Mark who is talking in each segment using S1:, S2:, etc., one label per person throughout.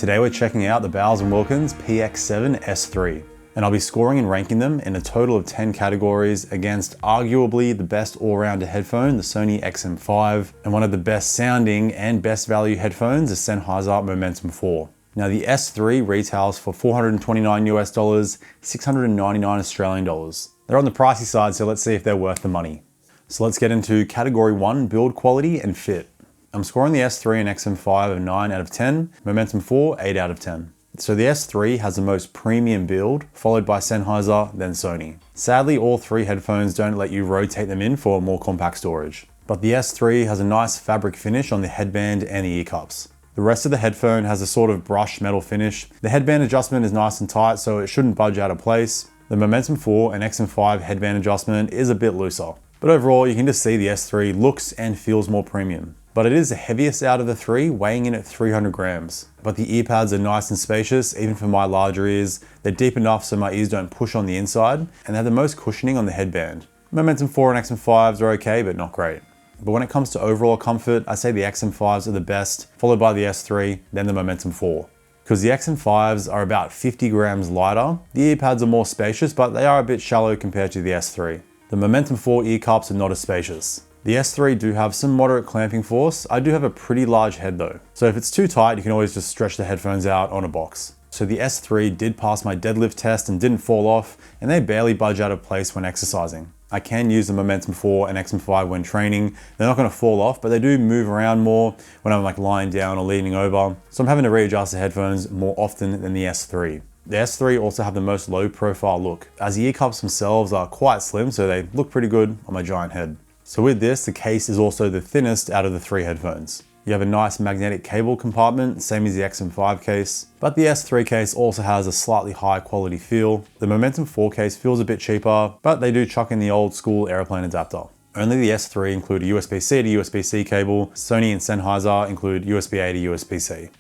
S1: Today we're checking out the Wilkins PX7 S3, and I'll be scoring and ranking them in a total of 10 categories against arguably the best all-rounder headphone, the Sony XM5, and one of the best sounding and best value headphones, the Sennheiser Momentum 4. Now the S3 retails for $429 US, 699 Australian dollars. They're on the pricey side, so let's see if they're worth the money. So let's get into category 1, build quality and fit. I'm scoring the S3 and XM5 of 9 out of 10, Momentum 4, 8 out of 10. So the S3 has the most premium build, followed by Sennheiser, then Sony. Sadly, all three headphones don't let you rotate them in for more compact storage. But the S3 has a nice fabric finish on the headband and the ear cups. The rest of the headphone has a sort of brushed metal finish. The headband adjustment is nice and tight, so it shouldn't budge out of place. The Momentum 4 and XM5 headband adjustment is a bit looser. But overall, you can just see the S3 looks and feels more premium. But it is the heaviest out of the three, weighing in at 300 grams. But the ear pads are nice and spacious, even for my larger ears. They're deep enough so my ears don't push on the inside, and they have the most cushioning on the headband. Momentum 4 and XM5s are okay, but not great. But when it comes to overall comfort, I say the XM5s are the best, followed by the S3, then the Momentum 4. Because the XM5s are about 50 grams lighter, the ear pads are more spacious, but they are a bit shallow compared to the S3. The Momentum 4 ear cups are not as spacious. The S3 do have some moderate clamping force. I do have a pretty large head though. So if it's too tight, you can always just stretch the headphones out on a box. So the S3 did pass my deadlift test and didn't fall off, and they barely budge out of place when exercising. I can use the Momentum 4 and XM5 when training. They're not gonna fall off, but they do move around more when I'm like lying down or leaning over. So I'm having to readjust the headphones more often than the S3. The S3 also have the most low profile look, as the ear cups themselves are quite slim, so they look pretty good on my giant head. So with this, the case is also the thinnest out of the three headphones. You have a nice magnetic cable compartment, same as the XM5 case, but the S3 case also has a slightly higher quality feel. The Momentum 4 case feels a bit cheaper, but they do chuck in the old school airplane adapter. Only the S3 include a USB-C to USB-C cable. Sony and Sennheiser include USB-A to USB-C.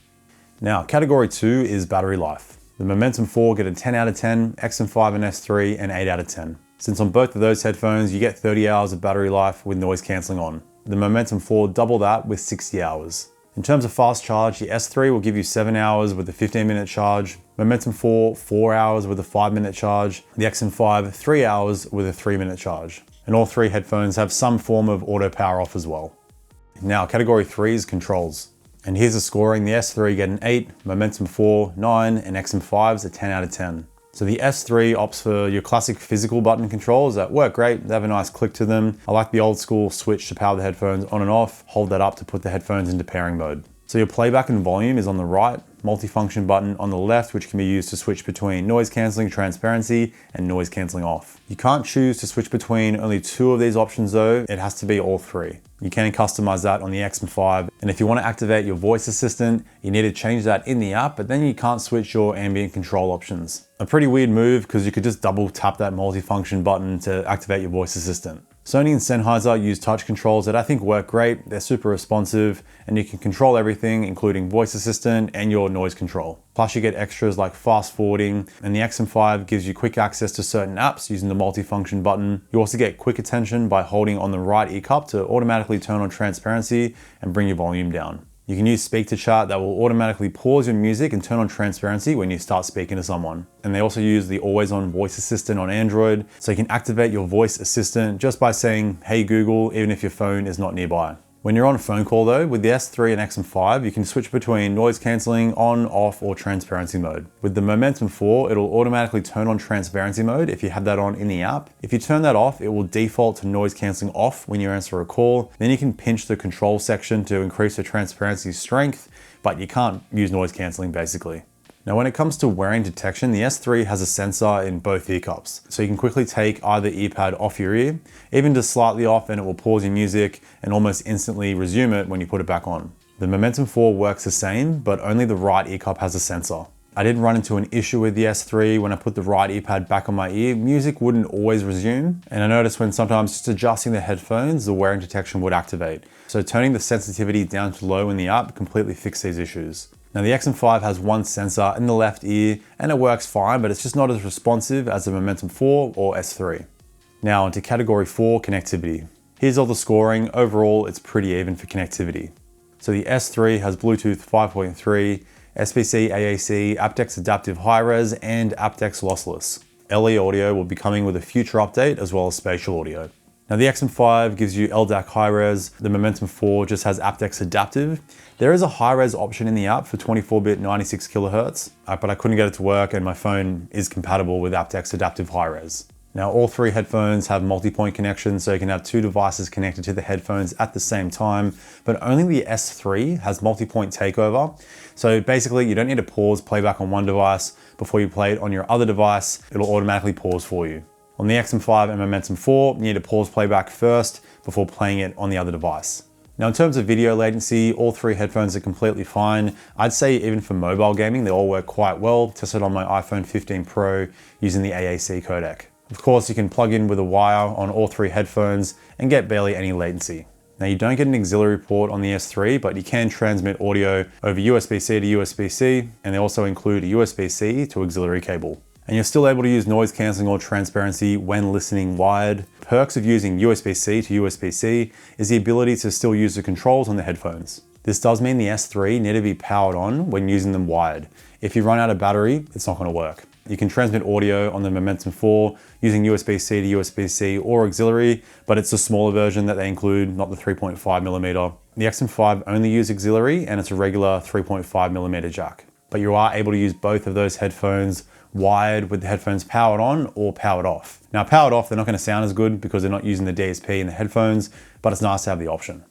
S1: Now, category 2 is battery life. The Momentum 4 get a 10 out of 10, XM5 and S3 an 8 out of 10. Since on both of those headphones, you get 30 hours of battery life with noise cancelling on. The Momentum 4 double that with 60 hours. In terms of fast charge, the S3 will give you 7 hours with a 15-minute charge, Momentum 4, 4 hours with a 5-minute charge, the XM5, 3 hours with a 3-minute charge. And all three headphones have some form of auto power off as well. Now, category 3 is controls. And here's the scoring. The S3 get an 8, Momentum 4, 9, and XM5's a 10 out of 10. So the S3 opts for your classic physical button controls that work great. They have a nice click to them. I like the old school switch to power the headphones on and off. Hold that up to put the headphones into pairing mode. So your playback and volume is on the right, multifunction button on the left, which can be used to switch between noise cancelling, transparency, and noise cancelling off. You can't choose to switch between only 2 of these options though. It has to be all 3. You can customize that on the XM5. And if you want to activate your voice assistant, you need to change that in the app, but then you can't switch your ambient control options. A pretty weird move because you could just double tap that multifunction button to activate your voice assistant. Sony and Sennheiser use touch controls that I think work great. They're super responsive and you can control everything, including voice assistant and your noise control. Plus you get extras like fast forwarding, and the XM5 gives you quick access to certain apps using the multifunction button. You also get quick attention by holding on the right ear cup to automatically turn on transparency and bring your volume down. You can use speak to chat that will automatically pause your music and turn on transparency when you start speaking to someone. And they also use the always on voice assistant on Android, so you can activate your voice assistant just by saying, "Hey Google," even if your phone is not nearby. When you're on a phone call though, with the S3 and XM5, you can switch between noise cancelling, on, off, or transparency mode. With the Momentum 4, it'll automatically turn on transparency mode if you have that on in the app. If you turn that off, it will default to noise cancelling off when you answer a call. Then you can pinch the control section to increase the transparency strength, but you can't use noise cancelling basically. Now when it comes to wearing detection, the S3 has a sensor in both ear cups. So you can quickly take either ear pad off your ear, even just slightly off, and it will pause your music and almost instantly resume it when you put it back on. The Momentum 4 works the same, but only the right ear cup has a sensor. I did run into an issue with the S3 when I put the right ear pad back on my ear. Music wouldn't always resume, and I noticed when sometimes just adjusting the headphones, the wearing detection would activate. So turning the sensitivity down to low in the app completely fixed these issues. Now the XM5 has one sensor in the left ear and it works fine, but it's just not as responsive as the Momentum 4 or S3. Now onto category 4, connectivity. Here's all the scoring. Overall, it's pretty even for connectivity. So the S3 has Bluetooth 5.3, SBC, AAC, aptX Adaptive High-Res, and aptX Lossless. LE audio will be coming with a future update as well as spatial audio. Now the XM5 gives you LDAC high-res, the Momentum 4 just has aptX Adaptive. There is a high-res option in the app for 24-bit 96 kHz, but I couldn't get it to work and my phone is compatible with aptX Adaptive high-res. Now all three headphones have multi-point connections, so you can have two devices connected to the headphones at the same time, but only the S3 has multi-point takeover. So basically you don't need to pause playback on one device before you play it on your other device, it'll automatically pause for you. On the XM5 and Momentum 4, you need to pause playback first before playing it on the other device. Now in terms of video latency, all three headphones are completely fine. I'd say even for mobile gaming, they all work quite well. Tested on my iPhone 15 Pro using the AAC codec. Of course, you can plug in with a wire on all three headphones and get barely any latency. Now you don't get an auxiliary port on the S3, but you can transmit audio over USB-C to USB-C, and they also include a USB-C to auxiliary cable. And you're still able to use noise cancelling or transparency when listening wired. Perks of using USB-C to USB-C is the ability to still use the controls on the headphones. This does mean the S3 need to be powered on when using them wired. If you run out of battery, it's not going to work. You can transmit audio on the Momentum 4 using USB-C to USB-C or auxiliary, but it's a smaller version that they include, not the 3.5mm. The XM5 only uses auxiliary and it's a regular 3.5mm jack. But you are able to use both of those headphones wired with the headphones powered on or powered off. Now powered off, they're not going to sound as good because they're not using the DSP in the headphones, but it's nice to have the option.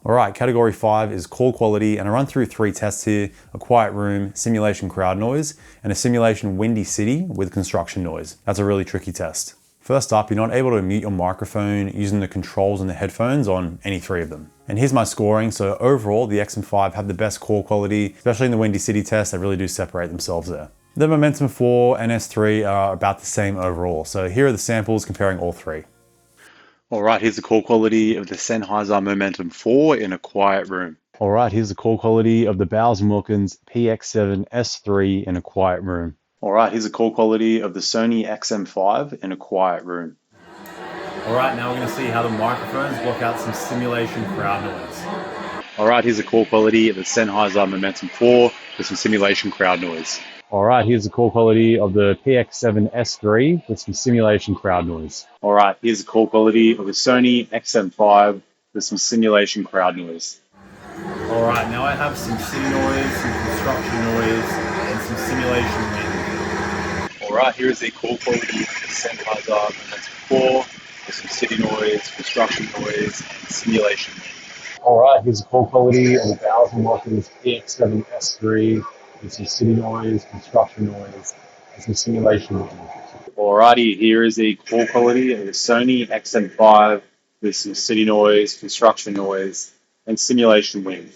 S1: All right, category 5 is call quality, and I run through 3 tests here: a quiet room, simulation crowd noise, and a simulation windy city with construction noise. That's a really tricky test. First up, you're not able to mute your microphone using the controls on the headphones on any 3 of them. And here's my scoring. So overall, the XM5 have the best call quality, especially in the windy city test. They really do separate themselves there. The Momentum 4 and S3 are about the same overall. So here are the samples comparing all 3. All right, here's the call quality of the Sennheiser Momentum 4 in a quiet room. All right, here's the call quality of the Wilkins PX7 S3 in a quiet room. All right, here's the call quality of the Sony XM5 in a quiet room. All right, now we're going to see how the microphones block out some simulation crowd noise. All right, here's the call quality of the Sennheiser Momentum 4 with some simulation crowd noise. All right, here's the call quality of the PX7 S3 with some simulation crowd noise. All right, here's the call quality of the Sony XM5 with some simulation crowd noise. All right, now I have some city noise, some construction noise, and some simulation wind. All right, here is the call quality of the Sennheiser Momentum 4 with some city noise, construction noise, and simulation wind. All right, here's the call quality of the Wilkins PX7 S3 with some city noise, construction noise, and some simulation wind. Alrighty, here is the call quality of the Sony XM5 with some city noise, construction noise, and simulation wind.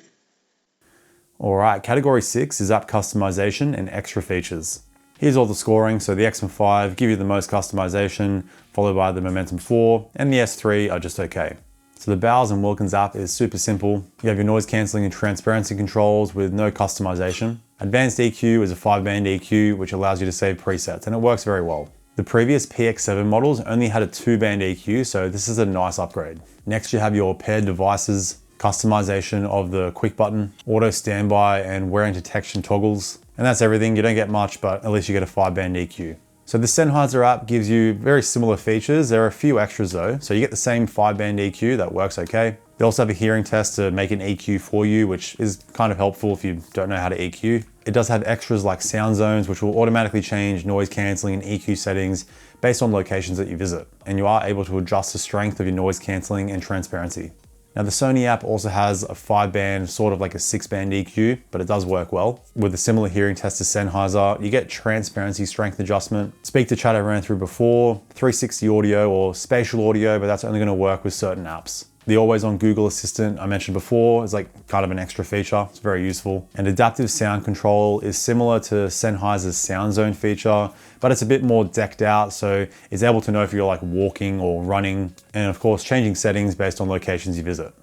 S1: Alright, category 6 is app customization and extra features. Here's all the scoring. So the XM5 give you the most customization, followed by the Momentum 4, and the S3 are just okay. So the Bowers and Wilkins app is super simple. You have your noise cancelling and transparency controls with no customization. Advanced EQ is a 5-band EQ, which allows you to save presets, and it works very well. The previous PX7 models only had a 2-band EQ, so this is a nice upgrade. Next, you have your paired devices, customization of the quick button, auto standby, and wearing detection toggles. And that's everything. You don't get much, but at least you get a 5-band EQ. So the Sennheiser app gives you very similar features. There are a few extras though. So you get the same 5-band EQ, that works okay. They also have a hearing test to make an EQ for you, which is kind of helpful if you don't know how to EQ. It does have extras like sound zones, which will automatically change noise cancelling and EQ settings based on locations that you visit. And you are able to adjust the strength of your noise cancelling and transparency. Now the Sony app also has a 5-band, sort of like a 6-band EQ, but it does work well. With a similar hearing test to Sennheiser, you get transparency strength adjustment, speak to chat I ran through before, 360 audio or spatial audio, but that's only gonna work with certain apps. The always on Google Assistant I mentioned before is like kind of an extra feature. It's very useful. And adaptive sound control is similar to Sennheiser's sound zone feature, but it's a bit more decked out. So it's able to know if you're like walking or running, and of course, changing settings based on locations you visit.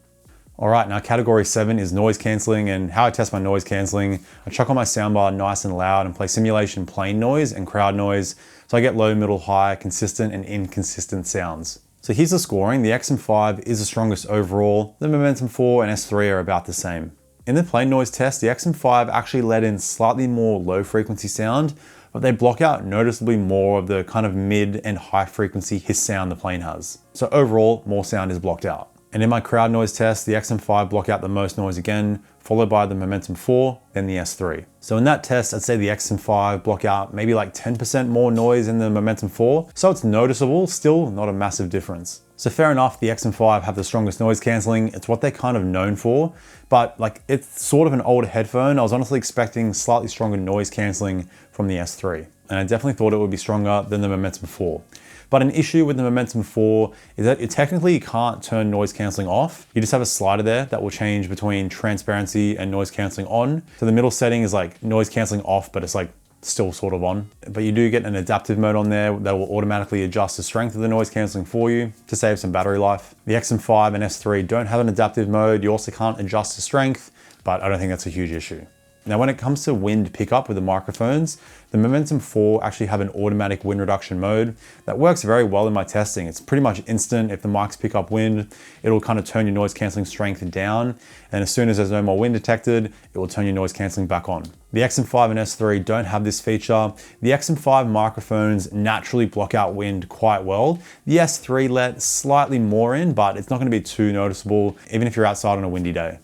S1: All right, now category 7 is noise cancelling, and how I test my noise cancelling. I chuck on my soundbar nice and loud and play simulation plain noise and crowd noise. So I get low, middle, high, consistent and inconsistent sounds. So here's the scoring. The XM5 is the strongest overall. The Momentum 4 and S3 are about the same. In the plain noise test, the XM5 actually let in slightly more low frequency sound, but they block out noticeably more of the kind of mid and high frequency hiss sound the plane has. So overall, more sound is blocked out. And in my crowd noise test, the XM5 block out the most noise again, followed by the Momentum 4, then the S3. So in that test, I'd say the XM5 block out maybe like 10% more noise than the Momentum 4. So it's noticeable, still not a massive difference. So fair enough, the XM5 have the strongest noise cancelling. It's what they're kind of known for, but like it's sort of an older headphone. I was honestly expecting slightly stronger noise cancelling from the S3. And I definitely thought it would be stronger than the Momentum 4. But an issue with the Momentum 4 is that it technically can't turn noise cancelling off. You just have a slider there that will change between transparency and noise cancelling on. So the middle setting is like noise cancelling off, but it's like still sort of on. But you do get an adaptive mode on there that will automatically adjust the strength of the noise cancelling for you to save some battery life. The XM5 and S3 don't have an adaptive mode. You also can't adjust the strength, but I don't think that's a huge issue. Now, when it comes to wind pickup with the microphones, the Momentum 4 actually have an automatic wind reduction mode that works very well in my testing. It's pretty much instant. If the mics pick up wind, it'll kind of turn your noise cancelling strength down. And as soon as there's no more wind detected, it will turn your noise cancelling back on. The XM5 and S3 don't have this feature. The XM5 microphones naturally block out wind quite well. The S3 let slightly more in, but it's not going to be too noticeable, even if you're outside on a windy day.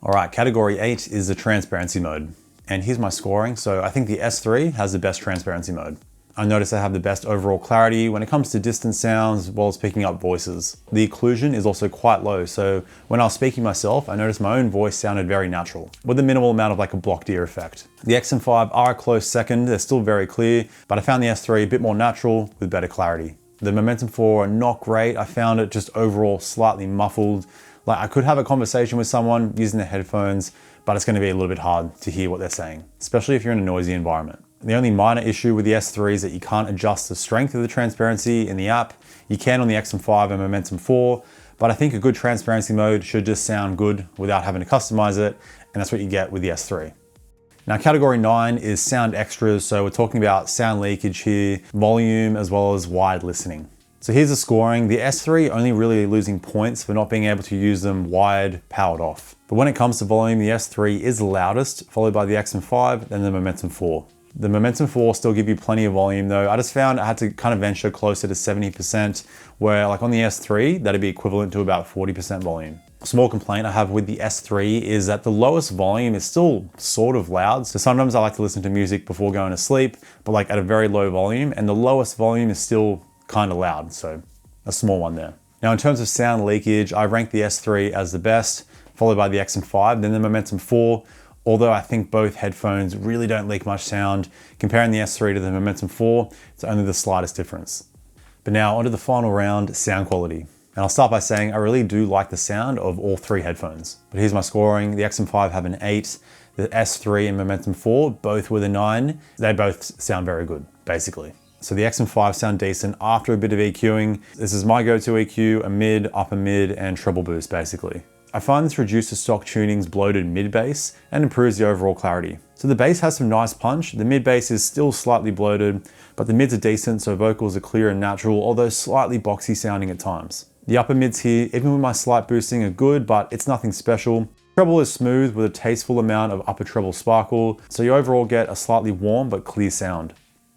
S1: All right, category 8 is the transparency mode. And here's my scoring. So I think the S3 has the best transparency mode. I notice I have the best overall clarity when it comes to distant sounds as well as picking up voices. The occlusion is also quite low. So when I was speaking myself, I noticed my own voice sounded very natural with a minimal amount of like a blocked ear effect. The XM5 are a close second. They're still very clear, but I found the S3 a bit more natural with better clarity. The Momentum 4 are not great. I found it just overall slightly muffled. Like I could have a conversation with someone using the headphones, but it's going to be a little bit hard to hear what they're saying, especially if you're in a noisy environment. The only minor issue with the S3 is that you can't adjust the strength of the transparency in the app. You can on the XM5 and Momentum 4, but I think a good transparency mode should just sound good without having to customize it, and that's what you get with the S3. Now, category 9 is sound extras. So we're talking about sound leakage here, volume, as well as wide listening. So here's the scoring. The S3 only really losing points for not being able to use them wired, powered off. But when it comes to volume, the S3 is the loudest, followed by the XM5, then the Momentum 4. The Momentum 4 still give you plenty of volume though. I just found I had to kind of venture closer to 70%, where like on the S3, that'd be equivalent to about 40% volume. A small complaint I have with the S3 is that the lowest volume is still sort of loud. So sometimes I like to listen to music before going to sleep, but like at a very low volume, and the lowest volume is still kind of loud, so a small one there. Now in terms of sound leakage, I rank the S3 as the best, followed by the XM5, then the Momentum 4, although I think both headphones really don't leak much sound. Comparing the S3 to the Momentum 4, it's only the slightest difference. But now onto the final round, sound quality. And I'll start by saying I really do like the sound of all three headphones. But here's my scoring. The XM5 have an 8, the S3 and Momentum 4, both with a 9. They both sound very good, basically. So the XM5 sound decent after a bit of EQing. This is my go-to EQ, a mid, upper mid, and treble boost basically. I find this reduces stock tuning's bloated mid bass and improves the overall clarity. So the bass has some nice punch. The mid bass is still slightly bloated, but the mids are decent, so vocals are clear and natural, although slightly boxy sounding at times. The upper mids here, even with my slight boosting, are good, but it's nothing special. Treble is smooth with a tasteful amount of upper treble sparkle, so you overall get a slightly warm but clear sound.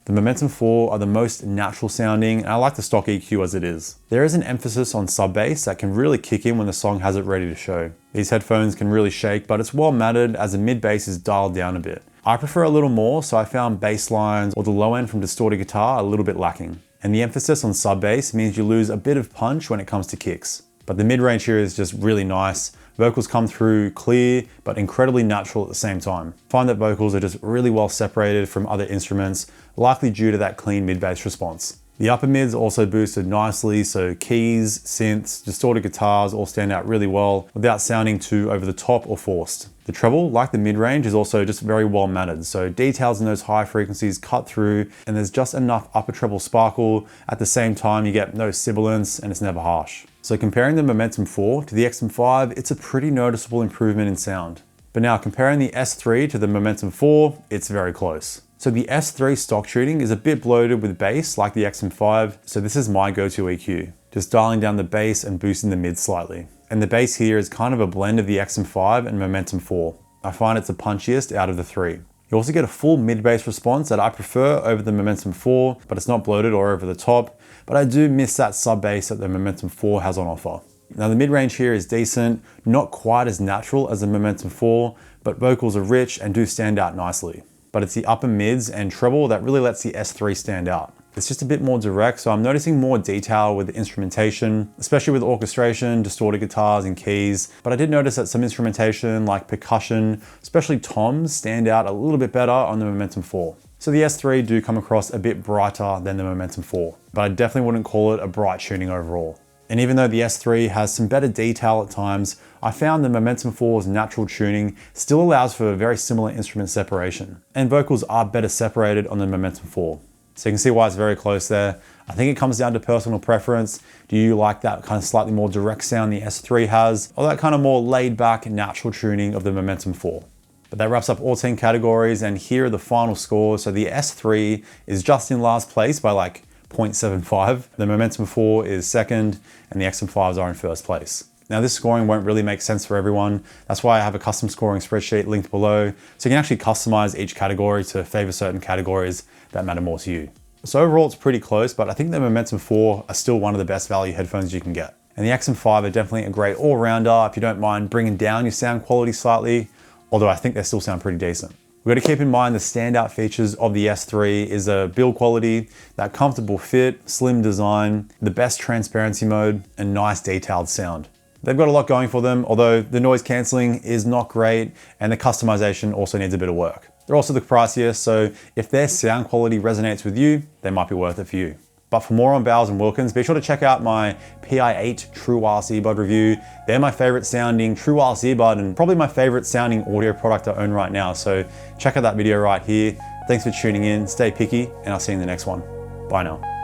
S1: The Momentum 4 are the most natural sounding, and I like the stock EQ as it is. There is an emphasis on sub bass that can really kick in when the song has it ready to show. These headphones can really shake, but it's well mattered as the mid bass is dialed down a bit. I prefer a little more, so I found bass lines or the low end from distorted guitar a little bit lacking. And the emphasis on sub bass means you lose a bit of punch when it comes to kicks. But the mid range here is just really nice. Vocals come through clear, but incredibly natural at the same time. I find that vocals are just really well separated from other instruments, likely due to that clean mid-bass response. The upper mids also boosted nicely, so keys, synths, distorted guitars all stand out really well without sounding too over the top or forced. The treble, like the mid-range, is also just very well mattered, so details in those high frequencies cut through, and there's just enough upper treble sparkle. At the same time, you get no sibilance and it's never harsh. So comparing the Momentum 4 to the XM5, it's a pretty noticeable improvement in sound. But now comparing the S3 to the Momentum 4, it's very close. So the S3 stock tuning is a bit bloated with bass like the XM5, so this is my go-to EQ, just dialing down the bass and boosting the mid slightly. and the bass here is kind of a blend of the XM5 and Momentum 4. I find it's the punchiest out of the three. You also get a full mid-bass response that I prefer over the Momentum 4, but it's not bloated or over the top, but I do miss that sub-bass that the Momentum 4 has on offer. Now the mid-range here is decent, not quite as natural as the Momentum 4, but vocals are rich and do stand out nicely. But it's the upper mids and treble that really lets the S3 stand out. It's just a bit more direct, so I'm noticing more detail with the instrumentation, especially with orchestration, distorted guitars and keys. But I did notice that some instrumentation like percussion, especially toms, stand out a little bit better on the Momentum 4. So the S3 do come across a bit brighter than the Momentum 4, but I definitely wouldn't call it a bright tuning overall. And even though the S3 has some better detail at times, I found the Momentum 4's natural tuning still allows for a very similar instrument separation. And vocals are better separated on the Momentum 4. So you can see why it's very close there. I think it comes down to personal preference. Do you like that kind of slightly more direct sound the S3 has, or that kind of more laid back natural tuning of the Momentum 4? But that wraps up all 10 categories, and here are the final scores. So the S3 is just in last place by like 0.75. The Momentum 4 is second, and the XM5s are in first place. Now this scoring won't really make sense for everyone. That's why I have a custom scoring spreadsheet linked below, so you can actually customize each category to favor certain categories that matter more to you. So overall it's pretty close, but I think the Momentum 4 are still one of the best value headphones you can get. And the XM5 are definitely a great all-rounder if you don't mind bringing down your sound quality slightly, although I think they still sound pretty decent. We've got to keep in mind the standout features of the S3 is the build quality, that comfortable fit, slim design, the best transparency mode, and nice detailed sound. They've got a lot going for them, although the noise cancelling is not great and the customization also needs a bit of work. They're also the priciest, so if their sound quality resonates with you, they might be worth it for you. But for more on Bowers & Wilkins, be sure to check out my PI8 True Wireless Earbud review. They're my favorite sounding True Wireless Earbud and probably my favorite sounding audio product I own right now. So check out that video right here. Thanks for tuning in, stay picky, and I'll see you in the next one. Bye now.